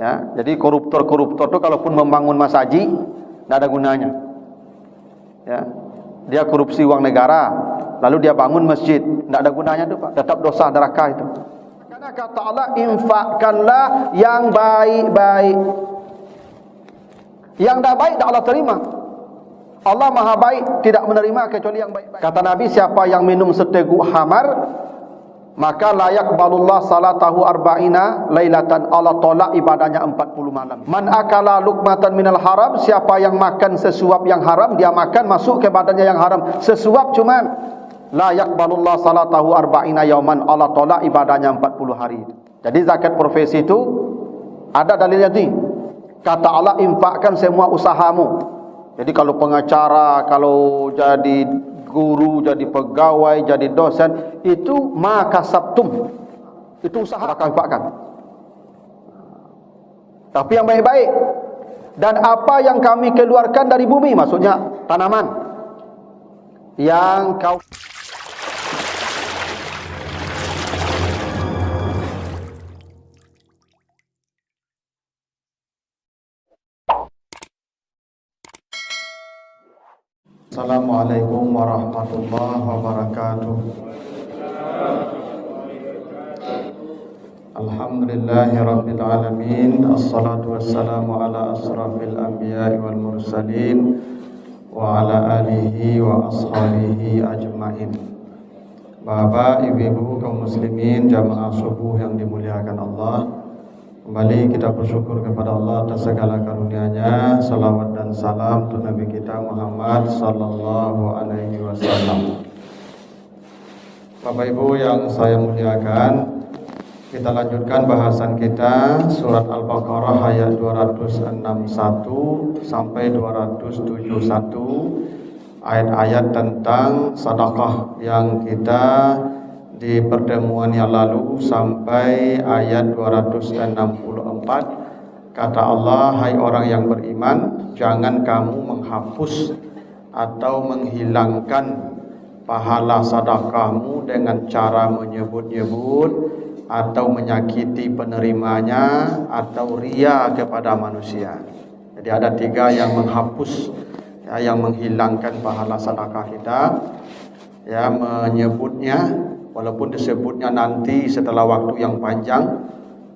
Ya, jadi koruptor-koruptor itu kalaupun membangun masjid tidak ada gunanya. Ya, dia korupsi uang negara, lalu dia bangun masjid, tidak ada gunanya itu, Pak. Tetap dosa neraka itu. Karena kata Allah, infakkanlah yang baik-baik. Yang tidak baik tidak Allah terima. Allah maha baik, tidak menerima kecuali yang baik-baik. Kata Nabi, siapa yang minum seteguk hamar, maka layak balullah salatahu arba'ina lailatan, Allah tolak ibadahnya 40 malam. Man akala lukmatan minal haram, siapa yang makan sesuap yang haram, dia makan masuk ke badannya yang haram. Sesuap cuman layak balullah salatahu arba'ina yauman, Allah tolak ibadahnya 40 hari. Jadi zakat profesi itu ada dalilnya nih. Kata Allah, infakkan semua usahamu. Jadi kalau pengacara, kalau jadi guru, jadi pegawai, jadi dosen, itu maka sabtum, itu usaha akan infakkan. Tapi yang baik-baik. Dan apa yang kami keluarkan dari bumi, maksudnya tanaman yang kau Assalamualaikum warahmatullahi wabarakatuh. Alhamdulillahirabbil alamin, assalatu wassalamu ala asrafil anbiya'i wal mursalin wa ala alihi wa ashabihi ajmain. Bapak, ibu-ibu kaum muslimin jamaah subuh yang dimuliakan Allah, kembali kita bersyukur kepada Allah atas segala karunia-Nya. Salawat dan salam untuk Nabi kita Muhammad sallallahu alaihi wasallam. Bapak Ibu yang saya muliakan, kita lanjutkan bahasan kita surat Al-Baqarah ayat 261 sampai 271, ayat-ayat tentang sedekah yang kita di pertemuan yang lalu sampai ayat 264. Kata Allah, hai orang yang beriman, jangan kamu menghapus atau menghilangkan pahala sedekahmu dengan cara menyebut-nyebut atau menyakiti penerimanya atau ria kepada manusia. Jadi ada tiga yang menghapus, ya, yang menghilangkan pahala sedekah kita, ya, menyebutnya walaupun disebutnya nanti setelah waktu yang panjang,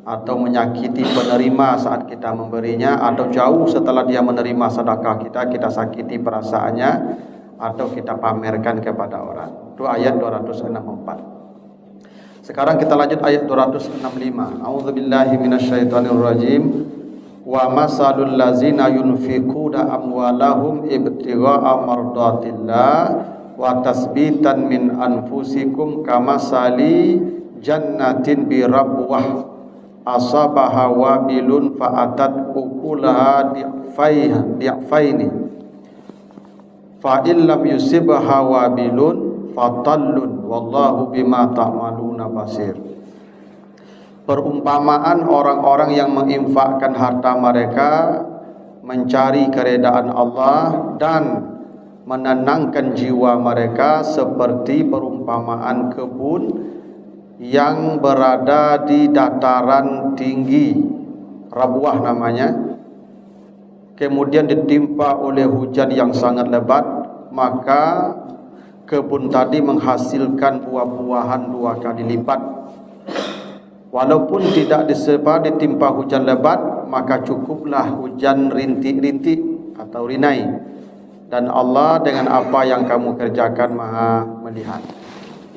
atau menyakiti penerima saat kita memberinya, atau jauh setelah dia menerima sedekah kita, kita sakiti perasaannya atau kita pamerkan kepada orang. Itu ayat 264. Sekarang kita lanjut ayat 265. A'udzubillahi minasyaitonirrajim. Wa masalul ladzina yunfiquna amwalahum ibtigha'a mardatillah wa tasbitan min anfusikum kamasali jannatin bi rabwah asabaha wabilun fa'atat ukulaha di'faini fa illam yusibha wabilun fatallun wallahu bima ta'maluna basir. Perumpamaan orang-orang yang menginfakkan harta mereka mencari keredaan Allah dan menenangkan jiwa mereka seperti perumpamaan kebun yang berada di dataran tinggi, Rabwah namanya, kemudian ditimpa oleh hujan yang sangat lebat, maka kebun tadi menghasilkan buah-buahan 2 kali lipat. Walaupun tidak ditimpa hujan lebat, maka cukuplah hujan rintik-rintik atau rinai, dan Allah dengan apa yang kamu kerjakan maha melihat.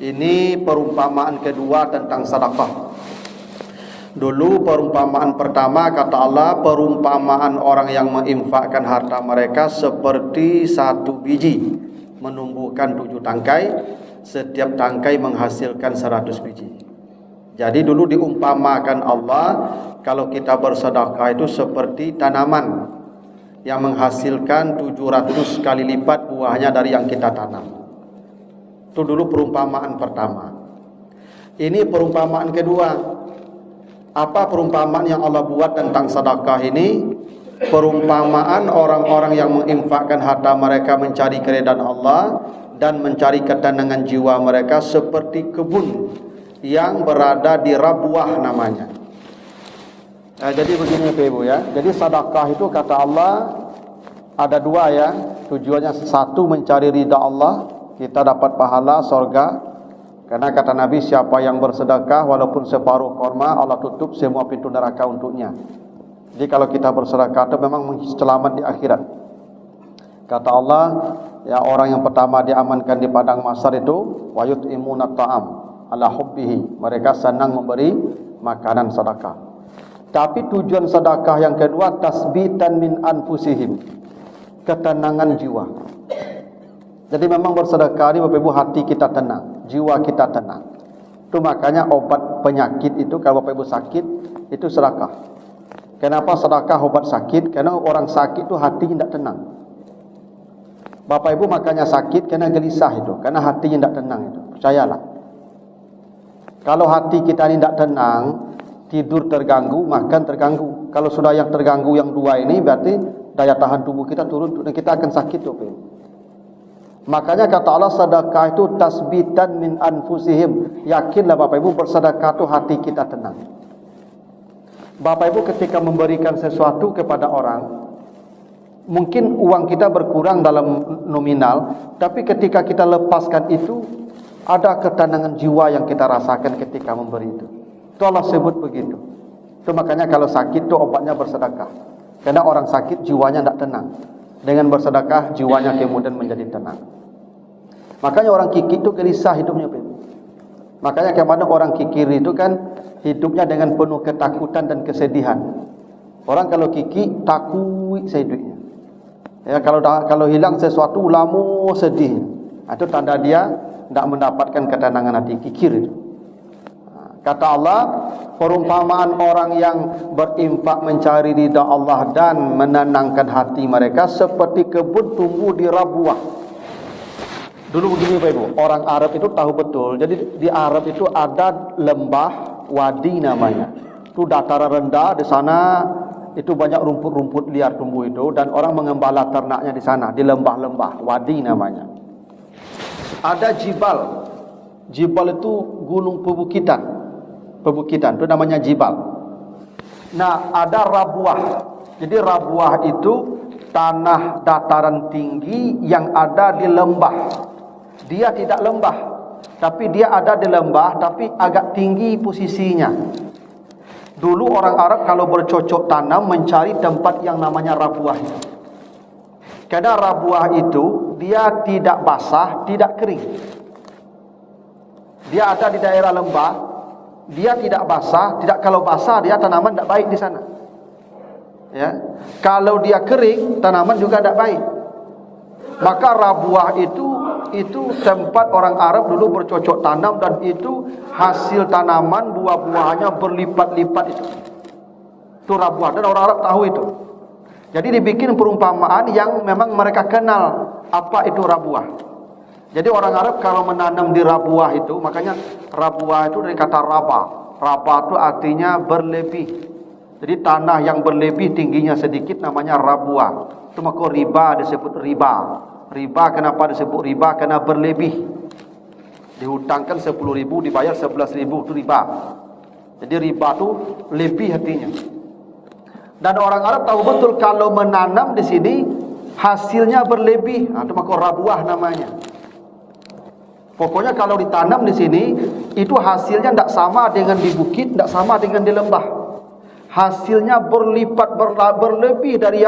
Ini perumpamaan kedua tentang sedekah. Dulu perumpamaan pertama, kata Allah, perumpamaan orang yang menginfakkan harta mereka seperti 1 biji menumbuhkan 7 tangkai, setiap tangkai menghasilkan 100 biji. Jadi dulu diumpamakan Allah, kalau kita bersedekah itu seperti tanaman yang menghasilkan 700 kali lipat buahnya dari yang kita tanam. Itu dulu perumpamaan pertama. Ini perumpamaan kedua. Apa perumpamaan yang Allah buat tentang sedekah ini? Perumpamaan orang-orang yang menginfakkan harta mereka mencari keridhaan Allah dan mencari ketenangan jiwa mereka seperti kebun yang berada di Rabwah namanya. Jadi begini Bapak Ibu ya. Jadi sedekah itu kata Allah ada dua ya. Tujuannya satu mencari ridha Allah, kita dapat pahala surga. Karena kata Nabi, siapa yang bersedekah walaupun separuh korma, Allah tutup semua pintu neraka untuknya. Jadi kalau kita bersedekah itu memang selamat di akhirat. Kata Allah, ya orang yang pertama diamankan di padang mahsyar itu wa yut'imuna ta'am ala hubbihi. Mereka senang memberi makanan sedekah. Tapi tujuan sedekah yang kedua tasbitan min anfusihim. Ketenangan jiwa. Jadi memang bersedekah ini Bapak Ibu hati kita tenang, jiwa kita tenang. Itu makanya obat penyakit itu kalau Bapak Ibu sakit itu sedekah. Kenapa sedekah obat sakit? Karena orang sakit itu hatinya tidak tenang. Bapak Ibu makanya sakit karena gelisah itu, karena hatinya tidak tenang itu. Percayalah. Kalau hati kita ini tidak tenang, tidur terganggu, makan terganggu. Kalau sudah yang terganggu yang dua ini berarti daya tahan tubuh kita turun dan kita akan sakit tuh. Makanya kata Allah sedekah itu tasbitan min anfusihim. Yakinlah Bapak Ibu bersedekah itu hati kita tenang. Bapak Ibu ketika memberikan sesuatu kepada orang, mungkin uang kita berkurang dalam nominal, tapi ketika kita lepaskan itu ada ketenangan jiwa yang kita rasakan ketika memberi itu. Itu Allah sebut begitu. Itu makanya kalau sakit itu obatnya bersedekah. Karena orang sakit jiwanya tidak tenang. Dengan bersedekah jiwanya kemudian menjadi tenang. Makanya orang kikir itu gelisah hidupnya. Makanya kemana orang kikir itu kan hidupnya dengan penuh ketakutan dan kesedihan. Orang kalau kikir takut sehidupnya. Ya kalau hilang sesuatu lama sedih. Itu tanda dia tidak mendapatkan ketenangan hati, kikir itu. Kata Allah, perumpamaan orang yang berinfak mencari ridha Allah dan menenangkan hati mereka seperti kebun tumbuh di rabuah. Dulu begini Bapak Ibu, orang Arab itu tahu betul. Jadi di Arab itu ada lembah wadi namanya. Itu dataran rendah, di sana itu banyak rumput-rumput liar tumbuh itu dan orang mengembala ternaknya di sana, di lembah-lembah, wadi namanya. Ada jibal. Jibal itu gunung pebukitan. Pebukitan itu namanya jibal. Nah, ada rabuah. Jadi rabuah itu tanah dataran tinggi yang ada di lembah. Dia tidak lembah, tapi dia ada di lembah tapi agak tinggi posisinya. Dulu orang Arab kalau bercocok tanam mencari tempat yang namanya rabuah itu. Karena rabuah itu dia tidak basah, tidak kering. Dia ada di daerah lembah, dia tidak basah, kalau basah dia tanaman tidak baik di sana. Ya. Kalau dia kering, tanaman juga tidak baik. Maka rabuah itu tempat orang Arab dulu bercocok tanam dan itu hasil tanaman buah-buahnya berlipat-lipat itu. Itu rabuah dan orang Arab tahu itu. Jadi dibikin perumpamaan yang memang mereka kenal apa itu rabuah. Jadi orang Arab kalau menanam di rabuah itu, makanya rabuah itu dari kata raba. Raba itu artinya berlebih. Jadi tanah yang berlebih tingginya sedikit namanya rabuah. Itu maka riba disebut riba. Riba kenapa disebut riba? Karena berlebih. Dihutangkan 10.000 dibayar 11.000 itu riba. Jadi riba itu lebih artinya. Dan orang Arab tahu betul kalau menanam di sini hasilnya berlebih. Itu maka rabuah namanya. Pokoknya kalau ditanam di sini itu hasilnya tidak sama dengan di bukit, tidak sama dengan di lembah. Hasilnya berlipat berlebih dari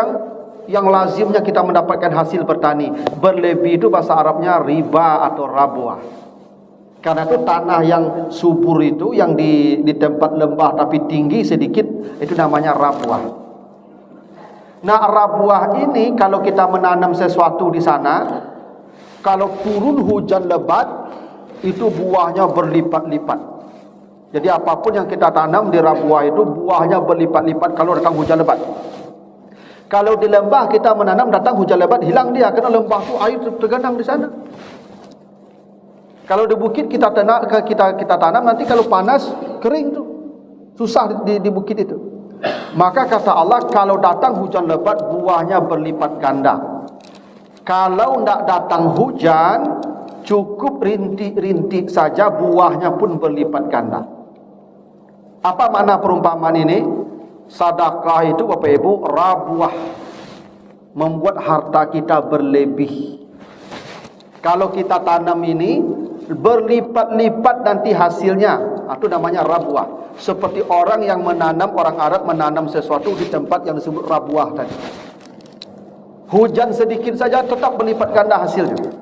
yang lazimnya kita mendapatkan hasil bertani. Berlebih itu bahasa Arabnya riba atau rabuah. Karena itu tanah yang subur itu yang di tempat lembah tapi tinggi sedikit itu namanya rabuah. Nah, rabuah ini kalau kita menanam sesuatu di sana, kalau turun hujan lebat, itu buahnya berlipat-lipat. Jadi apapun yang kita tanam di rabuah itu buahnya berlipat-lipat kalau datang hujan lebat. Kalau di lembah kita menanam datang hujan lebat hilang dia, karena lembah itu air tergenang di sana. Kalau di bukit kita tanam nanti kalau panas kering tuh. Susah di bukit itu. Maka kata Allah kalau datang hujan lebat buahnya berlipat ganda. Kalau tidak datang hujan, cukup rintik-rintik saja buahnya pun berlipat ganda. Apa makna perumpamaan ini? sedekah itu Bapak Ibu rabuah, membuat harta kita berlebih. Kalau kita tanam ini berlipat-lipat nanti hasilnya, itu namanya rabuah. Seperti orang yang menanam, orang Arab menanam sesuatu di tempat yang disebut rabuah tadi. Hujan sedikit saja tetap berlipat ganda hasilnya.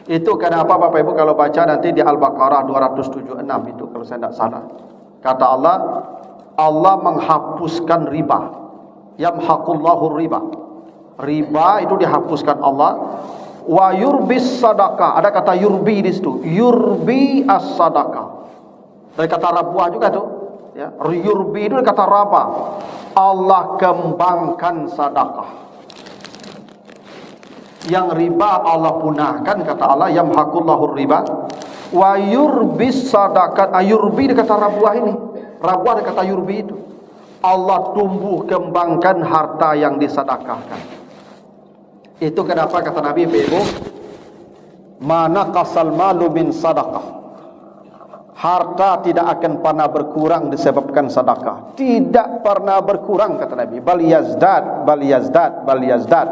Itu kenapa Bapak Ibu kalau baca nanti di Al-Baqarah 276 itu kalau saya tidak salah. Kata Allah, Allah menghapuskan riba. Yamhaqullahu riba. Riba itu dihapuskan Allah. Wa yurbis sadaqah. Ada kata yurbi di situ. Yurbi as-sadaqah. Dari kata rabuah juga tuh. Ya, yurbi itu kata raba. Allah kembangkan sedekah. Yang riba Allah punahkan, kata Allah, yamhaqullahu riba wa yurbis sadaqat. Yurbi dia kata rabuah ini. Rabuah dia kata yurbi itu. Allah tumbuh kembangkan harta yang disedekahkan. Itu kenapa kata Nabi Ibu, mana kasal malu min sadaqah. Harta tidak akan pernah berkurang disebabkan sedekah. Tidak pernah berkurang kata Nabi. Bal yazdad, bal yazdad, bal yazdad.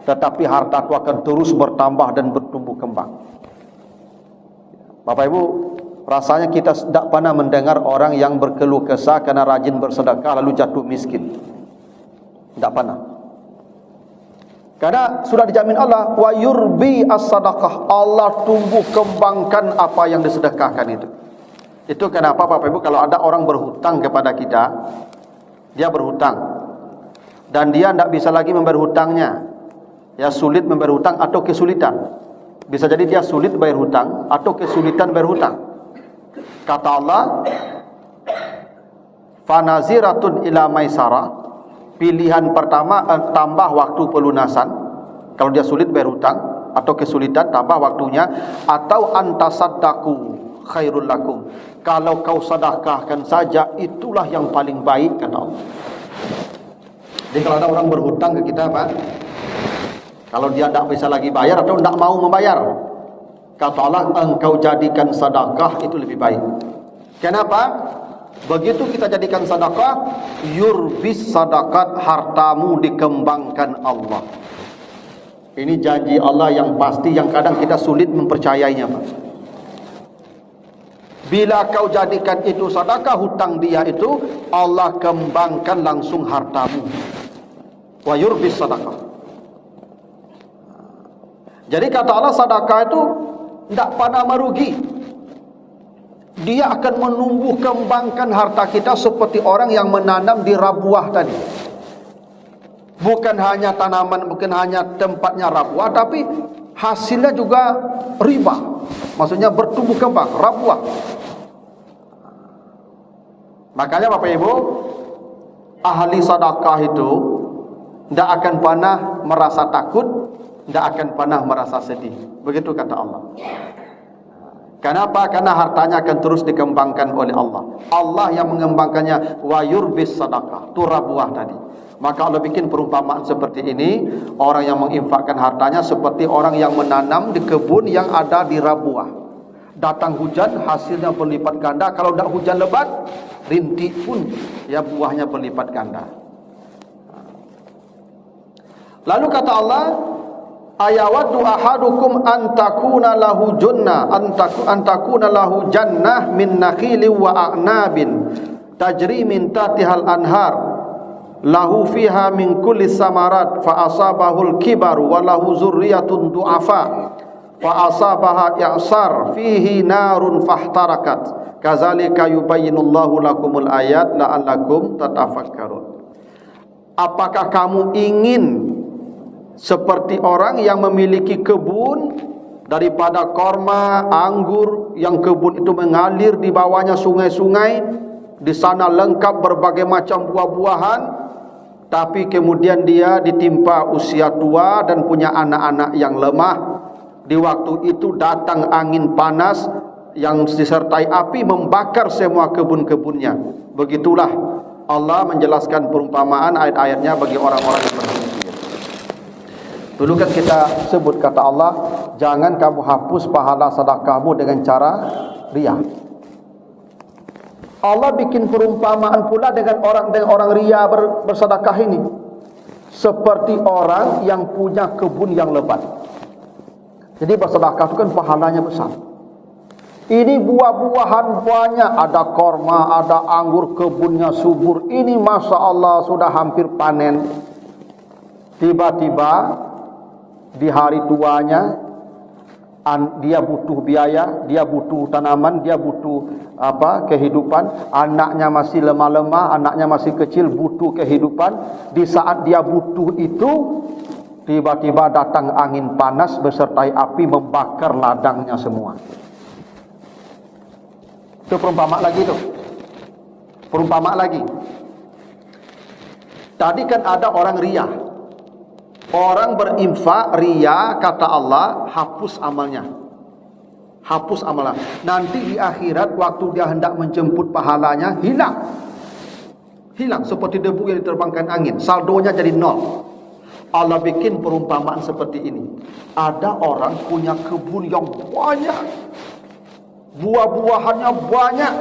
Tetapi harta itu akan terus bertambah dan bertumbuh kembang. Bapak Ibu, rasanya kita tidak pernah mendengar orang yang berkeluh kesah karena rajin bersedekah lalu jatuh miskin. Tidak pernah. Karena sudah dijamin Allah, wa yurbi as-sadaqah. Allah tumbuh kembangkan apa yang disedekahkan itu. Itu kenapa Bapak Ibu kalau ada orang berhutang kepada kita, dia berhutang dan dia tidak bisa lagi membayar hutangnya. Ya, sulit membayar hutang atau kesulitan. Bisa jadi dia sulit bayar hutang atau kesulitan bayar hutang. Kata Allah, fanaziratun ila maisarah. Pilihan pertama tambah waktu pelunasan. Kalau dia sulit bayar hutang atau kesulitan, tambah waktunya. Atau antasaddaku khairul lakum. Kalau kau sedekahkan saja, itulah yang paling baik, kata Allah. Jadi kalau ada orang berhutang ke kita, Pak, kalau dia tidak bisa lagi bayar atau tidak mau membayar, kata Allah, engkau jadikan sedekah itu lebih baik. Kenapa? Begitu kita jadikan sedekah, yurbis sadaqat, hartamu dikembangkan Allah. Ini janji Allah yang pasti, yang kadang kita sulit mempercayainya, Pak. Bila kau jadikan itu sedekah, hutang dia itu, Allah kembangkan langsung hartamu. Wa yurbis sadaqah. Jadi kata Allah, sedekah itu tidak pernah merugi. Dia akan menumbuh kembangkan harta kita seperti orang yang menanam di rabuah tadi. Bukan hanya tanaman, bukan hanya tempatnya rabuah, tapi hasilnya juga riba. Maksudnya bertumbuh kembang, rabuah. Makanya Bapak Ibu, ahli sedekah itu tidak akan pernah merasa takut, tidak akan pernah merasa sedih. Begitu kata Allah. Kenapa? Karena hartanya akan terus dikembangkan oleh Allah. Allah yang mengembangkannya. Wa yurbis sadaqah. Itu rabuah tadi. Maka Allah bikin perumpamaan seperti ini. Orang yang menginfakkan hartanya seperti orang yang menanam di kebun yang ada di rabuah. Datang hujan, hasilnya berlipat ganda. Kalau tidak hujan lebat, rintik pun ya buahnya berlipat ganda. Lalu kata Allah, ayawaddu ahadukum antakuna lahu jannah antakuna lahu jannah min nakhili wa a'nabin tajri min tatihal anhar lahu fiha min kulli samarat fa asabahul kibaru wa lahu zurriyatun du'afa fa asabaha i'sar fihi narun fahtarakat kadzalika yubayyinullahu lakumul ayat la'allakum tatafakkarun. Apakah kamu ingin seperti orang yang memiliki kebun daripada korma, anggur, yang kebun itu mengalir di bawahnya sungai-sungai, di sana lengkap berbagai macam buah-buahan, tapi kemudian dia ditimpa usia tua dan punya anak-anak yang lemah. Di waktu itu datang angin panas yang disertai api membakar semua kebun-kebunnya. Begitulah Allah menjelaskan perumpamaan ayat-ayatnya bagi orang-orang yang berpikir. Dulu kan kita sebut kata Allah, jangan kamu hapus pahala sedekahmu dengan cara riya. Allah bikin perumpamaan pula dengan orang ria bersedekah ini. Seperti orang yang punya kebun yang lebat. Jadi bersedekah itu kan pahalanya besar. Ini buah-buahan banyak, ada korma, ada anggur, kebunnya subur. Ini Masya Allah sudah hampir panen. Tiba-tiba di hari tuanya, dia butuh biaya, dia butuh tanaman, dia butuh kehidupan. Anaknya masih lemah-lemah, anaknya masih kecil, butuh kehidupan. Di saat dia butuh itu, tiba-tiba datang angin panas besertai api membakar ladangnya semua. Itu perumpamaan lagi tu. Perumpamaan lagi. Tadi kan ada orang ria. Orang berinfak ria, kata Allah, hapus amalnya. Hapus amalnya. Nanti di akhirat waktu dia hendak menjemput pahalanya, hilang. Hilang seperti debu yang diterbangkan angin. Saldonya jadi nol. Allah bikin perumpamaan seperti ini. Ada orang punya kebun yang banyak. Buah-buahannya banyak.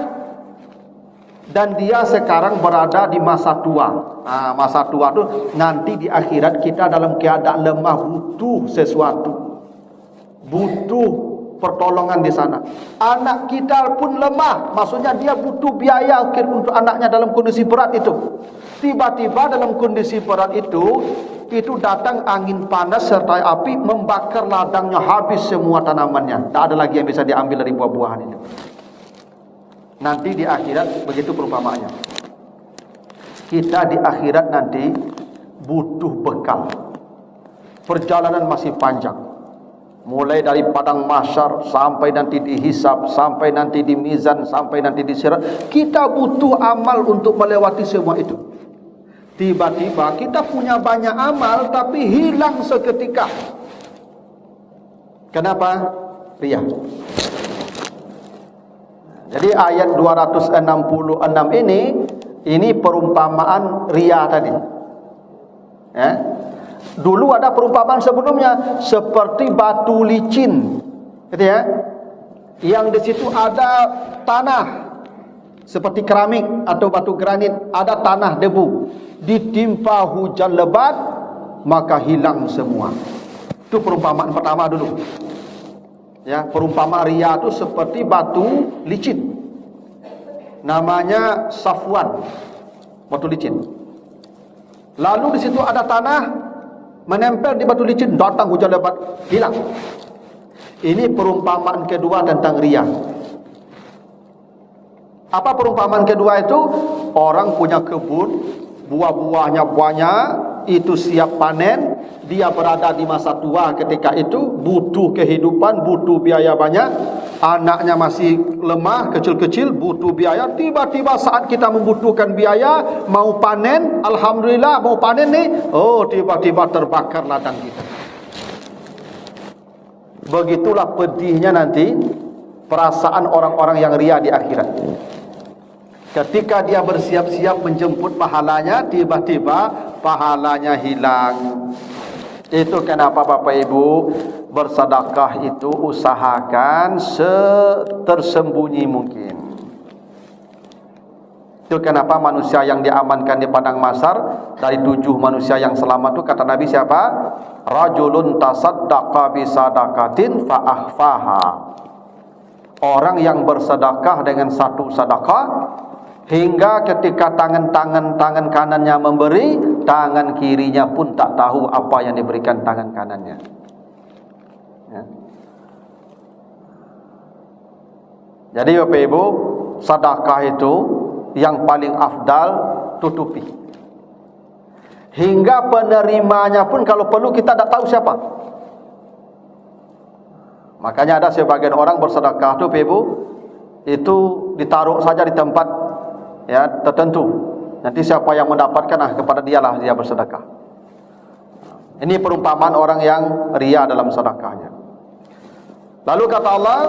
Dan dia sekarang berada di masa tua. Masa tua itu nanti di akhirat kita dalam keadaan lemah, butuh sesuatu. Butuh pertolongan di sana. Anak kita pun lemah. Maksudnya dia butuh biaya untuk anaknya dalam kondisi berat itu. Tiba-tiba dalam kondisi berat itu datang angin panas serta api membakar ladangnya, habis semua tanamannya. Tak ada lagi yang bisa diambil dari buah-buahan itu. Nanti di akhirat begitu perumpamaannya. Kita di akhirat nanti butuh bekal. Perjalanan masih panjang. Mulai dari padang mahsyar sampai nanti dihisab, sampai nanti di mizan, sampai nanti di sirat. Kita butuh amal untuk melewati semua itu. Tiba-tiba kita punya banyak amal tapi hilang seketika. Kenapa? Ria. Jadi ayat 266 ini perumpamaan ria tadi. Dulu ada perumpamaan sebelumnya seperti batu licin, gitu ya. Yang di situ ada tanah seperti keramik atau batu granit, ada tanah debu. Ditimpa hujan lebat, maka hilang semua. Itu perumpamaan pertama dulu. Ya, perumpamaan ria itu seperti batu licin. Namanya safwan, batu licin. Lalu di situ ada tanah menempel di batu licin, datang hujan lebat, hilang. Ini perumpamaan kedua tentang ria. Apa perumpamaan kedua itu? Orang punya kebun, buah-buahnya banyak, itu siap panen, dia berada di masa tua ketika itu, butuh kehidupan, butuh biaya banyak, anaknya masih lemah, kecil-kecil, butuh biaya. Tiba-tiba saat kita membutuhkan biaya, mau panen, alhamdulillah mau panen nih, tiba-tiba terbakar ladang kita. Begitulah pedihnya nanti perasaan orang-orang yang ria di akhirat. Ketika dia bersiap-siap menjemput pahalanya, tiba-tiba pahalanya hilang. Itu kenapa Bapak Ibu bersedekah itu usahakan setersembunyi mungkin. Itu kenapa manusia yang diamankan di padang mahsyar dari 7 manusia yang selamat itu kata Nabi siapa? Rajulun tasaddaqa bisadaqatin fa akhfaha. Orang yang bersedekah dengan satu sedekah hingga ketika tangan kanannya memberi, tangan kirinya pun tak tahu apa yang diberikan tangan kanannya. Ya. Jadi Bapak Ibu, sedekah itu yang paling afdal tutupi. Hingga penerimanya pun kalau perlu kita tak tahu siapa. Makanya ada sebagian orang bersedekah itu Bapak Ibu, itu ditaruh saja di tempat tertentu. Nanti siapa yang mendapatkan kepada dialah dia bersedekah. Ini perumpamaan orang yang ria dalam sedekahnya. Lalu kata Allah,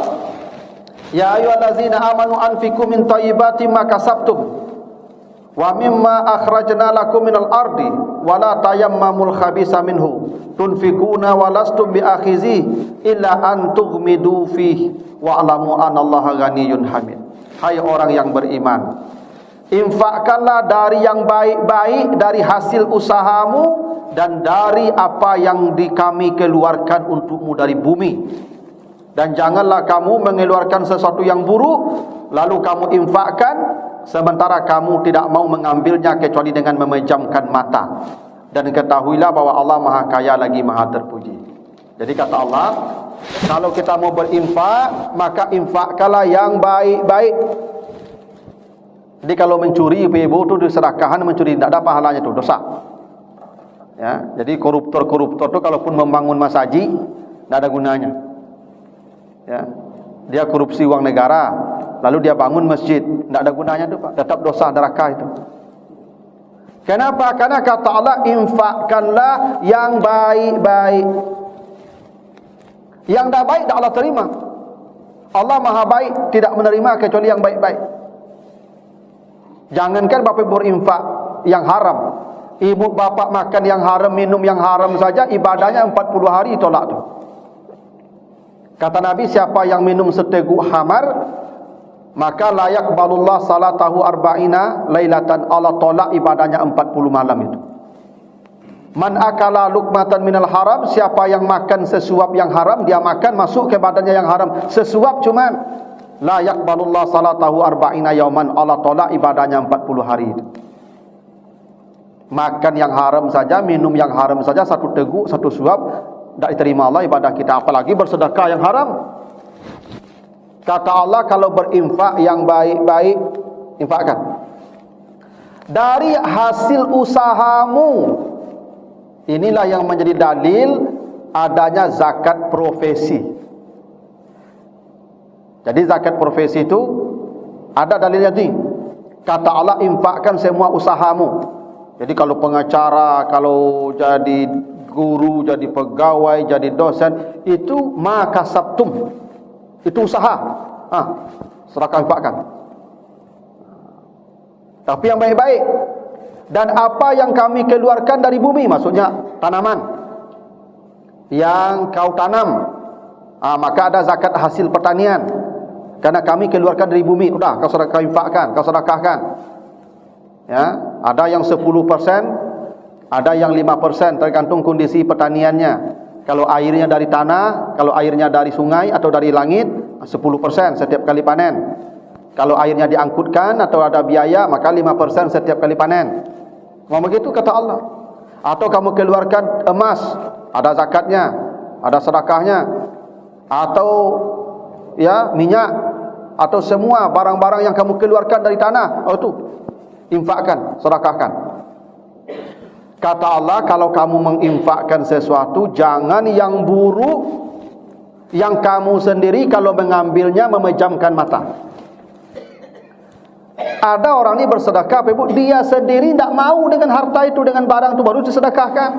ya ayyuhallazina amanu anfiqu min thayyibati ma kasabtum wa mimma akhrajna lakum minal ardi wa la tayammamul khabisa minhu tunfiquna wa lastum biakhizi illa an tughmidu fihi wa alamu anallaha ghaniyyun hamid. hai orang yang beriman, infakkanlah dari yang baik-baik dari hasil usahamu dan dari apa yang kami keluarkan untukmu dari bumi. Dan janganlah kamu mengeluarkan sesuatu yang buruk lalu kamu infakkan sementara kamu tidak mau mengambilnya kecuali dengan memejamkan mata. Dan ketahuilah bahwa Allah Maha Kaya lagi Maha Terpuji. Jadi kata Allah, kalau kita mau berinfak, maka infakkanlah yang baik-baik. Jadi kalau mencuri ibu tu disedekahkan, mencuri tidak ada pahalanya tu, dosa. Ya, jadi koruptor-koruptor tu kalaupun membangun masjid tidak ada gunanya. Ya, dia korupsi uang negara, lalu dia bangun masjid, tidak ada gunanya tu, Pak. Tetap dosa neraka itu. Kenapa? Karena kata Allah, infakkanlah yang baik-baik. Yang dah baik dah Allah terima. Allah Maha baik, tidak menerima kecuali yang baik-baik. Jangankan bapak berinfak yang haram, ibu bapak makan yang haram, minum yang haram saja ibadahnya 40 hari tolak tu. Kata Nabi, siapa yang minum seteguk hamar, maka layak balullah salatahu arba'ina lailatan, Allah tolak ibadahnya 40 malam itu. Man akala lukmatan minal haram, siapa yang makan sesuap yang haram, dia makan masuk ke badannya yang haram, sesuap cuman, layak balullah salatahu arba'ina yauman, Allah tolak ibadahnya 40 hari itu. Makan yang haram saja, minum yang haram saja, satu teguk, satu suap, tidak diterima Allah ibadah kita, apalagi bersedekah yang haram. Kata Allah, kalau berinfak yang baik-baik, infakkan dari hasil usahamu. Inilah yang menjadi dalil adanya zakat profesi. Jadi zakat profesi itu ada dalilnya ni. Kata Allah, infakkan semua usahamu. Jadi kalau pengacara, kalau jadi guru, jadi pegawai, jadi dosen, itu makasabtum, itu usaha. Serahkan, infakkan. Tapi yang baik-baik. Dan apa yang kami keluarkan dari bumi, maksudnya tanaman yang kau tanam, maka ada zakat hasil pertanian. Karena kami keluarkan dari bumi, udah kau sedekah, infakkan, kau sedekahkan. Ya, ada yang 10%, ada yang 5%, tergantung kondisi pertaniannya. Kalau airnya dari tanah, kalau airnya dari sungai atau dari langit, 10% setiap kali panen. Kalau airnya diangkutkan atau ada biaya, maka 5% setiap kali panen. Mau begitu kata Allah. Atau kamu keluarkan emas, ada zakatnya, ada sedekahnya. Atau ya minyak, atau semua barang-barang yang kamu keluarkan dari tanah, itu infakkan, sedekahkan. Kata Allah, kalau kamu menginfakkan sesuatu, jangan yang buruk, yang kamu sendiri kalau mengambilnya memejamkan mata. Ada orang ini bersedekah, Ibu, dia sendiri tidak mau dengan harta itu, dengan barang itu, baru disedekahkan.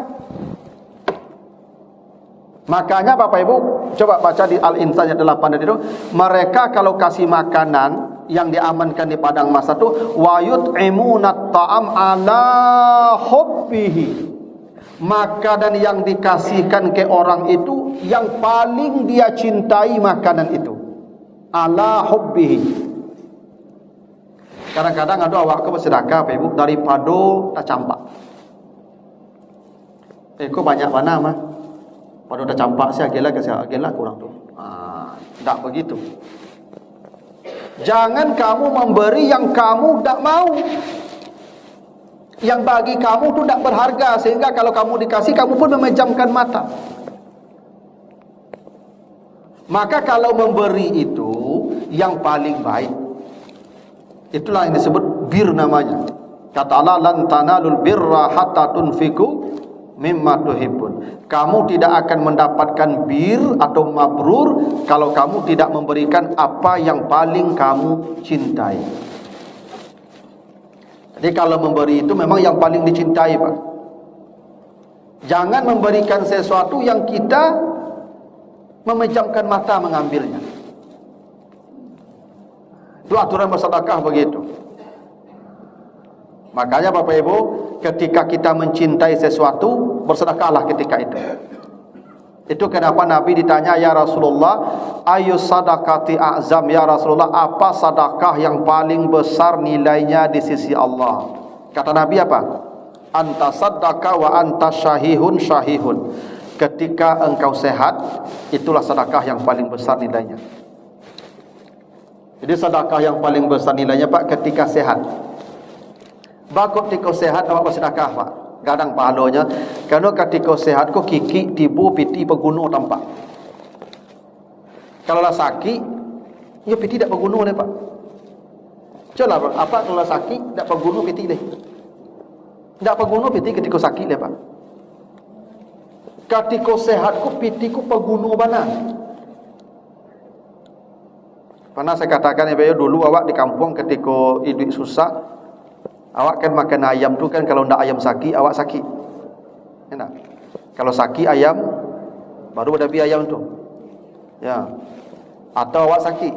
Makanya Bapak Ibu, coba baca di Al-Insan ayat 8 itu, mereka kalau kasih makanan yang diamankan di padang mahsyar itu, wa yut'imunat ta'am ala hubbihi, makanan yang dikasihkan ke orang itu yang paling dia cintai makanan itu, ala hubbihi. Kadang-kadang ada awak ke bersedekah Bapak Ibu daripada tak campak. Kok banyak mana mah? Pada tak campak saya agelah kurang tu. Tak begitu. Jangan kamu memberi yang kamu tak mau. Yang bagi kamu tu tak berharga, sehingga kalau kamu dikasih kamu pun memejamkan mata. Maka kalau memberi itu yang paling baik, itulah yang disebut bir namanya. Kata Allah, lan tanalul birra hatta tunfiku mimma tuhibbun. Kamu tidak akan mendapatkan bir atau mabrur kalau kamu tidak memberikan apa yang paling kamu cintai. Jadi kalau memberi itu memang yang paling dicintai, Pak. Jangan memberikan sesuatu yang kita memejamkan mata mengambilnya. Itu aturan bersedekah begitu. Makanya Bapak Ibu, ketika kita mencintai sesuatu, bersedekahlah ketika itu. Itu kenapa Nabi ditanya, ya Rasulullah, ayu sadaqati a'zam, ya Rasulullah, apa sedekah yang paling besar nilainya di sisi Allah? Kata Nabi apa? Anta saddaqa wa anta syahihun syahihun. Ketika engkau sehat, itulah sedekah yang paling besar nilainya. Jadi sedekah yang paling besar nilainya Pak ketika sehat. Bakut ketika sehat awak bersedekah Pak. Kadang pahalanya kerana ketika sehat ko kiki tibu piti peguno tampak. Kalau lah sakit, ya piti tak peguno le Pak. Coba apa kalau sakit tak peguno piti le. Tak peguno piti ketika sakit le Pak. Ketika sehat ko piti ko peguno bana. Pernah saya katakan ya dulu awak di kampung ketika hidup susah, awak kan makan ayam tu kan, kalau ndak ayam sakit awak sakit. Enak. Kalau sakit ayam baru ada ayam tu. Ya. Atau awak sakit.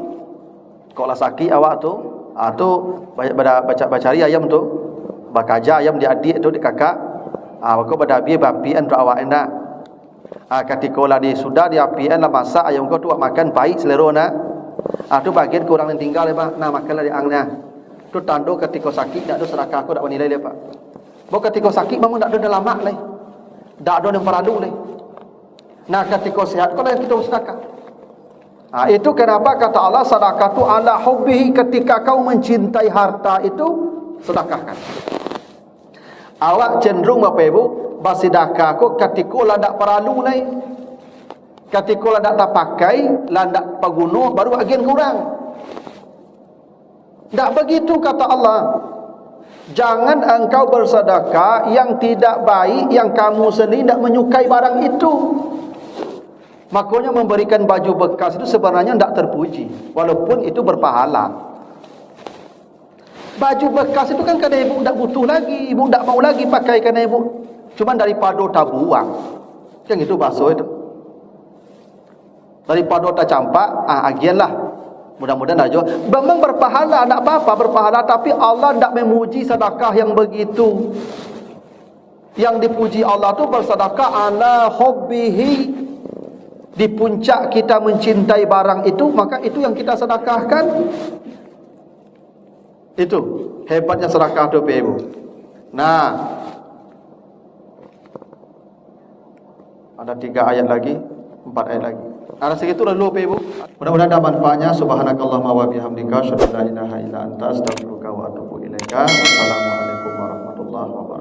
Kalau lah sakit awak tu, tu baca cari ayam tu. Bakaja ayam di adik tu di kakak. Kau pada bi bapian tu awak enak. Ketika lah di sudah di apian lah masak ayam kau tu awak makan baik selera nak. Tu bagian kurang yang tinggal le Pak. Nah makanlah di angnya. Tu tando ketika sakit tak ada sedekah aku tak nilai le Pak. Bo ketika sakit bangun tak ada lama le. Tak ada yang perlu le. Nah ketika sihat kau yang kita sedekah. Itu kenapa kata Allah sedekah tu ala hubbihi, ketika kau mencintai harta itu sedekahkan. Awak cenderung Bapak Ibu bersedekah kau ketika lah tak perlu le. Ketika lah tak pakai, lah tak pegunuh baru bagian kurang. Tak begitu kata Allah. Jangan engkau bersedekah yang tidak baik, yang kamu sendiri tidak menyukai barang itu. Makanya memberikan baju bekas itu sebenarnya tidak terpuji, walaupun itu berpahala. Baju bekas itu kan kadang ibu tidak butuh lagi, ibu tidak mau lagi pakai karena ibu cuma daripada tak buang. Yang itu basuh itu. Daripada tak campak, agianlah. Mudah-mudahan aja. Memang berpahala, tak apa-apa berpahala, tapi Allah tak memuji sedekah yang begitu. Yang dipuji Allah tu bersedekah ala hubbihi. Di puncak kita mencintai barang itu, maka itu yang kita sedekahkan. Itu hebatnya sedekah tu Ibu. Nah, ada 3 ayat lagi, 4 ayat lagi. Ada segitu dulu Ibu. Mudah-mudahan ada manfaatnya. Subhanakallahumma wa bihamdika asyhadu an la ilaha illa anta astaghfiruka wa atubu ilaika. Assalamualaikum warahmatullahi wabarakatuh.